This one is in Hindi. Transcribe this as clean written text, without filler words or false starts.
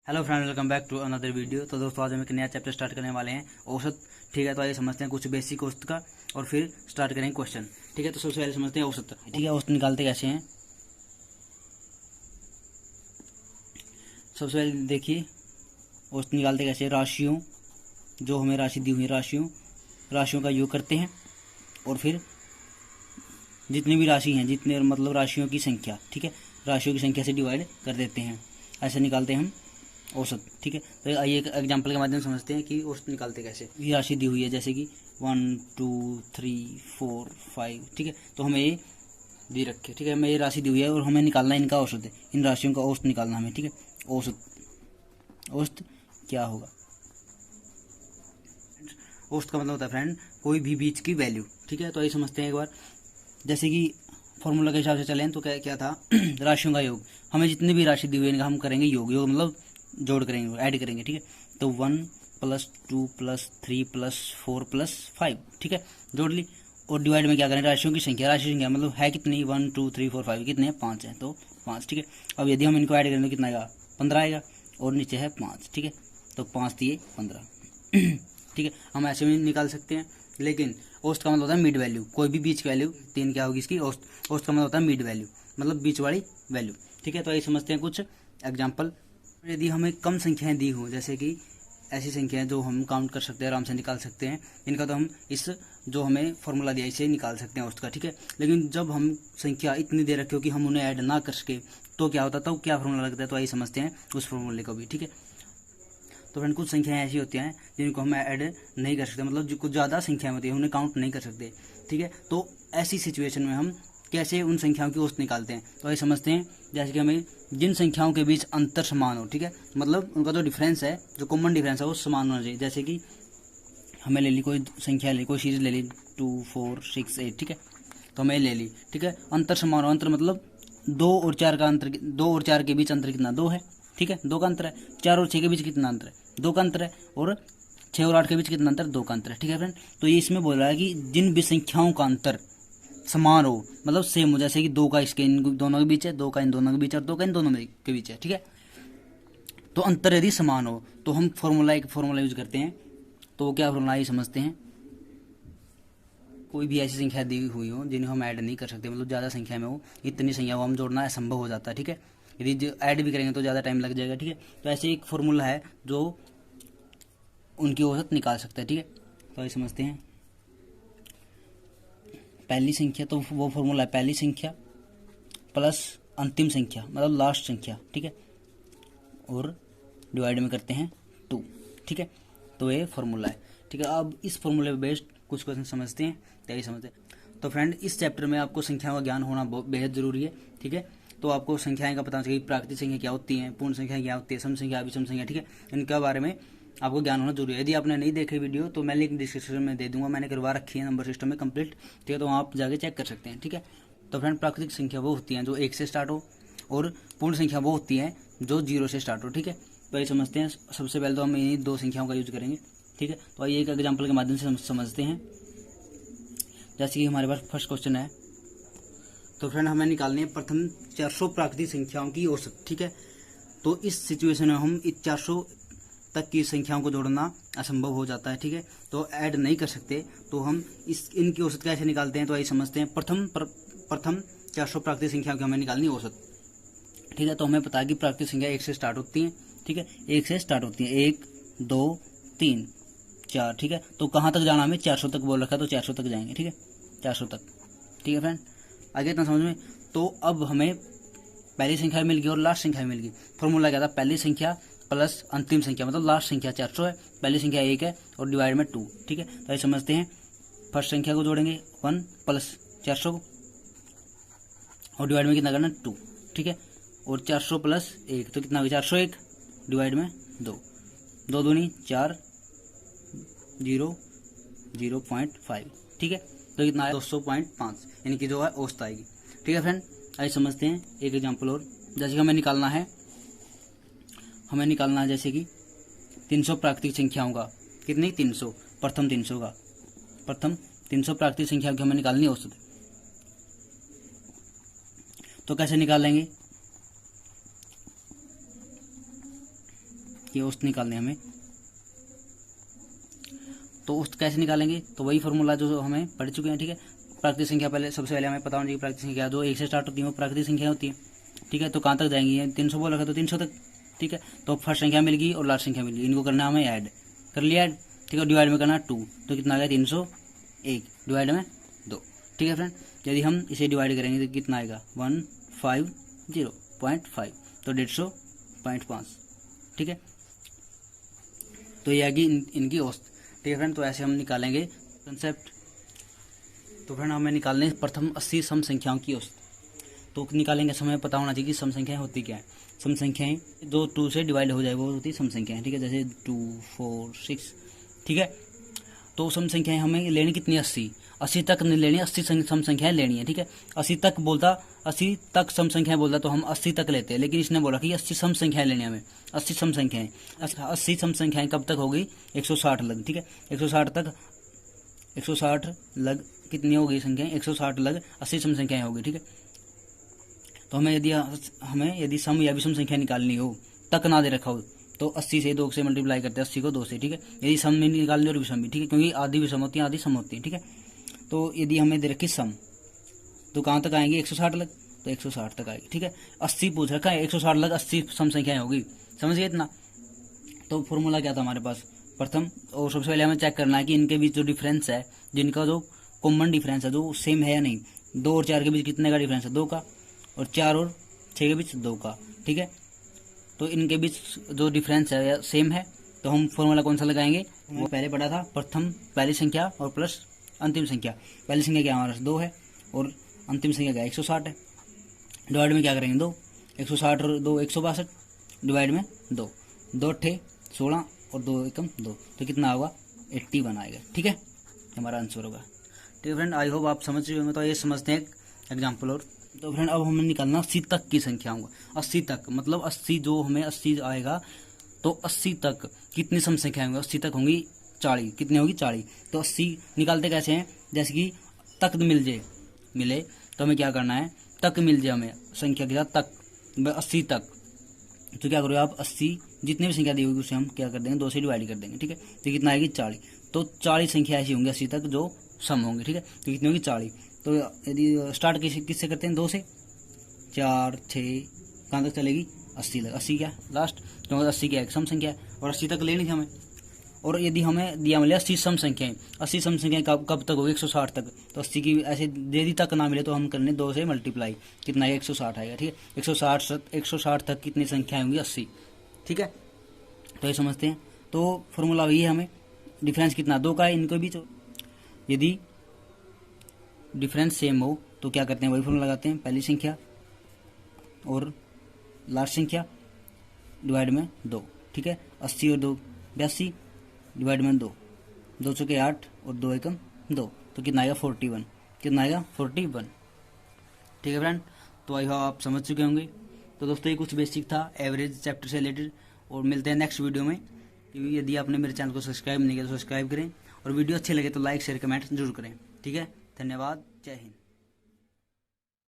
Hello friend, welcome back to another video. तो दोस्तों आज हम एक नया चैप्टर स्टार्ट करने वाले हैं, औसत। ठीक है, तो आइए समझते हैं कुछ बेसिक औसत का और फिर स्टार्ट करेंगे क्वेश्चन। ठीक है, तो सबसे पहले समझते हैं औसत। ठीक है, औसत निकालते कैसे हैं। सबसे पहले देखिए औसत निकालते कैसे। राशियों, जो हमें राशि दी हुई राशियों का योग करते हैं और फिर जितनी भी राशि हैं, जितने मतलब राशियों की संख्या, ठीक है, राशियों की संख्या से डिवाइड कर देते हैं। ऐसे निकालते हैं हम औसत। ठीक है, तो आइए एक एग्जांपल के माध्यम से समझते हैं कि औसत निकालते कैसे। ये राशि दी हुई है जैसे कि 1 2 3 4 5। ठीक है, तो हमें ये दी रखे। ठीक है, हमें ये राशि दी हुई है और हमें निकालना है इनका औसत। इन राशियों का औसत निकालना हमें। ठीक है, औसत क्या होगा। औसत का मतलब होता है फ्रेंड कोई भी बीच की वैल्यू। ठीक है, तो आइए समझते हैं एक बार। जैसे कि फॉर्मूला के हिसाब से चलें तो क्या क्या था राशियों का योग। हमें जितनी भी राशि दी हुई है इनका हम करेंगे योग मतलब जोड़ करेंगे, ऐड करेंगे। ठीक है, तो 1 + 2 + 3 + 4 + 5। ठीक है, जोड़ ली। और डिवाइड में क्या करें, राशियों की संख्या मतलब है कितनी, 1 2 3 4 5 कितने हैं, 5 है, तो 5। ठीक है, अब यदि हम इनको ऐड करें तो कितना आएगा, 15 आएगा। और नीचे है 5। ठीक है, तो 5 दिए 15। ठीक है, हम ऐसे भी निकाल सकते हैं, लेकिन औसत का मतलब होता है मिड वैल्यू। कोई भी बीच की वैल्यू 3 क्या होगी इसकी, औसत। औसत का मतलब होता है मिड वैल्यू, मतलब बीच वाली वैल्यू। ठीक है, तो आइए समझते हैं कुछ एग्जाम्पल। यदि हमें कम संख्याएं दी हो, जैसे कि ऐसी संख्याएं जो हम काउंट कर सकते हैं, आराम से निकाल सकते हैं, इनका तो हम इस जो हमें फॉर्मूला दिया इसे निकाल सकते हैं औसत का। ठीक है, लेकिन जब हम संख्या इतनी दे रखी हो कि हम उन्हें ऐड ना कर सके तो क्या होता है, तो क्या फॉर्मूला लगता है, तो आइए समझते हैं उस फॉर्मूले को भी। ठीक है, तो फ्रेंड कुछ संख्याएं ऐसी होती हैं जिनको हम ऐड नहीं कर सकते, मतलब जो कुछ ज़्यादा संख्याएं होती है उन्हें काउंट नहीं कर सकते। ठीक है, तो ऐसी सिचुएशन में हम कैसे उन संख्याओं की औसत निकालते हैं, तो आइए समझते हैं। जैसे कि हमें जिन संख्याओं के बीच अंतर समान हो, ठीक है, मतलब उनका जो डिफरेंस है, जो कॉमन डिफरेंस है वो समान होना चाहिए। जैसे कि हमें ले ली कोई संख्या, कोई सीरीज ले ली 2 4 6 8। ठीक है, तो हमें ले ली। ठीक है, अंतर समान हो, अंतर मतलब 2 और 4 का अंतर, 2 और 4 के बीच अंतर कितना, 2 है। ठीक है, 2 का अंतर है। 4 और 6 के बीच कितना अंतर है, 2 का अंतर है। और 6 और 8 के बीच कितना अंतर, 2 का अंतर है। ठीक है फ्रेंड, तो ये इसमें बोल रहा है कि जिन भी संख्याओं का अंतर समान हो, मतलब सेम हो, जैसे कि 2 का इसके इन दोनों के बीच है, 2 का इन दोनों के बीच है और 2 का इन दोनों के बीच है। ठीक है, तो अंतर यदि समान हो तो हम एक फॉर्मूला यूज करते हैं। तो वो क्या फॉर्मूला ये समझते हैं। कोई भी ऐसी संख्या दी हुई हो जिन्हें हम ऐड नहीं कर सकते, मतलब ज़्यादा संख्या में हो, इतनी संख्या को हम जोड़ना असंभव हो जाता है। ठीक है, यदि ऐड भी करेंगे तो ज़्यादा टाइम लग जाएगा। ठीक है, तो ऐसे एक फॉर्मूला है जो उनकी औसत निकाल सकता है। ठीक है, तो ये समझते हैं। पहली संख्या, तो वो फॉर्मूला है पहली संख्या प्लस अंतिम संख्या मतलब लास्ट संख्या। ठीक है, और डिवाइड में करते हैं 2। ठीक है, तो ये फॉर्मूला है। ठीक है, अब इस फॉर्मूले पे बेस्ड कुछ क्वेश्चन समझते हैं, तैयारी समझते हैं। तो फ्रेंड इस चैप्टर में आपको संख्याओं का ज्ञान होना बेहद जरूरी है। ठीक है, तो आपको संख्याएं का पता चाहिए, प्राकृतिक संख्या क्या होती है, पूर्ण संख्या क्या होती है, सम संख्या, अभिसम संख्या। ठीक है, इनके बारे में आपको ज्ञान होना जरूरी है। यदि आपने नहीं देखी वीडियो तो मैं लिंक डिस्क्रिप्शन में दे दूंगा, मैंने करवा रखी है नंबर सिस्टम में कंप्लीट। ठीक है, तो वहाँ आप जाके चेक कर सकते हैं। ठीक है, तो फ्रेंड प्राकृतिक संख्या वो होती हैं जो 1 से स्टार्ट हो, और पूर्ण संख्या वो होती है जो 0 से स्टार्ट हो। ठीक है, तो ये समझते हैं। सबसे पहले तो हम इन्हीं 2 संख्याओं का यूज करेंगे। ठीक है, तो आइए एक एग्जाम्पल के माध्यम से समझते हैं। जैसे कि हमारे पास फर्स्ट क्वेश्चन है, तो फ्रेंड हमें निकालनी है प्रथम 400 प्राकृतिक संख्याओं की औसत। ठीक है, तो इस सिचुएशन में हम इस 400 तक की संख्याओं को जोड़ना असंभव हो जाता है। ठीक है, तो ऐड नहीं कर सकते, तो हम इनकी औसत कैसे निकालते हैं, तो आइए समझते हैं। प्रथम 400 प्राकृतिक संख्याओं की हमें निकालनी औसत। ठीक है, तो हमें पता है कि प्राकृतिक संख्या 1 से स्टार्ट होती है। ठीक है, 1 से स्टार्ट होती है, 1 2 3 4। ठीक है, तो कहाँ तक जाना, हमें 400 तक बोल रखा है, तो 400 तक जाएंगे। ठीक है, 400 तक। ठीक है फ्रेंड, आगे इतना समझ में। तो अब हमें पहली संख्या मिल गई और लास्ट संख्या मिल गई। फॉर्मूला क्या था, पहली संख्या प्लस अंतिम संख्या मतलब लास्ट संख्या 400 है, पहली संख्या 1 है और डिवाइड में 2। ठीक है, तो ये समझते हैं। फर्स्ट संख्या को जोड़ेंगे 1 + 400 और डिवाइड में कितना करना, 2। ठीक है, और 400 + 1 तो कितना हो गया, 401 डिवाइड में 2, 2 दूनी 4 0 0.5। ठीक है, तो कितना है 200.5, इनकी जो है औसत आएगी। ठीक है फ्रेंड, आइए समझते हैं एक एग्जांपल और। जैसे कि हमें निकालना है जैसे कि 300 प्राकृतिक संख्याओं का, कितनी, 300, प्रथम 300 प्राकृतिक संख्याओं की हमें निकालनी औसत। तो कैसे निकालेंगे, ये औसत निकालने हमें। तो औसत कैसे निकालेंगे, तो वही फॉर्मूला जो हमें पढ़ चुके हैं, ठीक है। प्राकृतिक संख्या पहले सबसे पहले हमें पता होना चाहिए प्राकृतिक संख्या जो 1 से स्टार्ट होती है वो प्राकृतिक संख्या होती है, ठीक है। तो कहाँ तक जाएंगी, 300 बोला था तो 300 तक, ठीक है। तो फर्स्ट संख्या मिल गई और लास्ट संख्या मिल गई, इनको करना हमें ऐड, कर लिया ऐड, ठीक है। डिवाइड में करना 2, तो कितना आ गया 301 डिवाइड में 2, ठीक है फ्रेंड। यदि हम इसे डिवाइड करेंगे तो कितना आएगा 150.5, तो 150.5, ठीक है। तो ये आएगी इनकी औसत, ठीक है फ्रेंड। तो ऐसे हम निकालेंगे कंसेप्ट। तो फ्रेंड हमें निकालने प्रथम 80 सम संख्याओं की औसत। तो निकालेंगे समय पता होना चाहिए कि सम संख्याएं होती क्या है। सम संख्याएं जो 2 से डिवाइड हो जाए वो होती है सम संख्याएं, ठीक है। जैसे 2, 4, 6, ठीक है। तो सम संख्याएं हमें लेनी कितनी 80 तक नहीं लेनी, 80 सम संख्याएं लेनी है, ठीक है। 80 तक सम संख्याएं बोलता तो हम 80 तक लेते हैं, लेकिन इसने बोला कि 80 सम संख्याएं लेनी हमें, 80 सम संख्याएं। 80 सम संख्याएं कब तक होगी, 160 लग, ठीक है। 160 लग कितनी होगी संख्याएं, 160 लग 80 सम संख्याएं होगी, ठीक है। तो हमें यदि सम या विषम संख्या निकालनी हो, तक ना दे रखा हो, तो 80 से 2 से मल्टीप्लाई करते हैं, 80 को 2 से, ठीक है। यदि सम नहीं निकालनी और विषम भी, ठीक है, क्योंकि आधी विषम होती है आधी सम होती है, ठीक है। तो यदि हमें दे रखी सम, तो कहाँ तक आएंगे 160 लग, तो 160 तक आएगी, ठीक है। 80 पूछ रखा है, 160 लग 80 सम संख्याएं होगी, समझ गए इतना। तो फॉर्मूला क्या था हमारे पास प्रथम, और सबसे पहले हमें चेक करना है कि इनके बीच जो डिफरेंस है, जिनका जो कॉमन डिफरेंस है जो सेम है या नहीं। 2 और 4 के बीच कितने का डिफरेंस है, 2 का, और 4 और 6 के बीच 2 का, ठीक है। तो इनके बीच जो डिफरेंस है सेम है, तो हम फॉर्मूला कौन सा लगाएंगे, वो पहले पढ़ा था, प्रथम पहली संख्या और प्लस अंतिम संख्या। पहली संख्या क्या हमारे 2 है और अंतिम संख्या क्या 160 है। डिवाइड में क्या करेंगे 2, 160 और 2 162, डिवाइड में 2, 2 अट्ठे 16 और 2 एकम 2, तो कितना होगा 81 आएगा, ठीक है। हमारा आंसर होगा, ठीक है फ्रेंड। आई होप आप समझ चुके होंगे। तो ये समझते हैं एग्जाम्पल और। तो फ्रेंड अब हमें निकालना 80 तक की संख्या होगा। 80 तक मतलब 80 जो हमें 80 आएगा, तो 80 तक कितनी सम संख्या होंगी, 80 तक होंगी 40, कितनी होगी 40। तो 80 निकालते कैसे हैं, जैसे कि तक मिले तो हमें क्या करना है, तक मिल जाए हमें संख्या के साथ तक, 80 तक। तो क्या करोगे आप, 80 जितनी भी संख्या दी होगी उसे हम क्या कर देंगे 2 से डिवाइड कर देंगे, ठीक है। तो कितना आएगी 40। तो 40 संख्या ऐसी होंगी 80 तक जो सम होंगे, ठीक है। तो कितनी होगी 40। तो यदि स्टार्ट किससे करते हैं 2 से, 4, 6 कहाँ तक चलेगी 80 तक। 80 क्या लास्ट, क्योंकि 80 क्या एक सम संख्या है और 80 तक लेनी थी हमें। और यदि हमें दिया मिले 80 सम संख्याएं, 80 सम संख्याएं कब तक होगी 160 तक। तो 80 की ऐसे यदि तक ना मिले तो हम करने 2 से मल्टीप्लाई, कितना है 160 आएगा, ठीक है। 160 तक कितनी संख्याएं होंगी 80, ठीक है। तो ये समझते हैं। तो फॉर्मूला वही है, हमें डिफरेंस कितना 2 का है इनको भी। तो यदि डिफरेंस सेम हो तो क्या करते हैं, वही फॉर्मूला लगाते हैं, पहली संख्या और लास्ट संख्या डिवाइड में 2, ठीक है। 80 और 2 82 डिवाइड में 2, 2 चौके 8 और 2 एकम 2, तो कितना आएगा 41, कितना आएगा 41, ठीक है फ्रेंड। तो आई होप आप समझ चुके होंगे। तो दोस्तों ये कुछ बेसिक था एवरेज चैप्टर से रिलेटेड, और मिलते हैं नेक्स्ट वीडियो में। यदि आपने मेरे चैनल को सब्सक्राइब नहीं किया तो सब्सक्राइब करें, और वीडियो अच्छे लगे तो लाइक शेयर कमेंट जरूर करें, ठीक है। धन्यवाद, जय हिंद।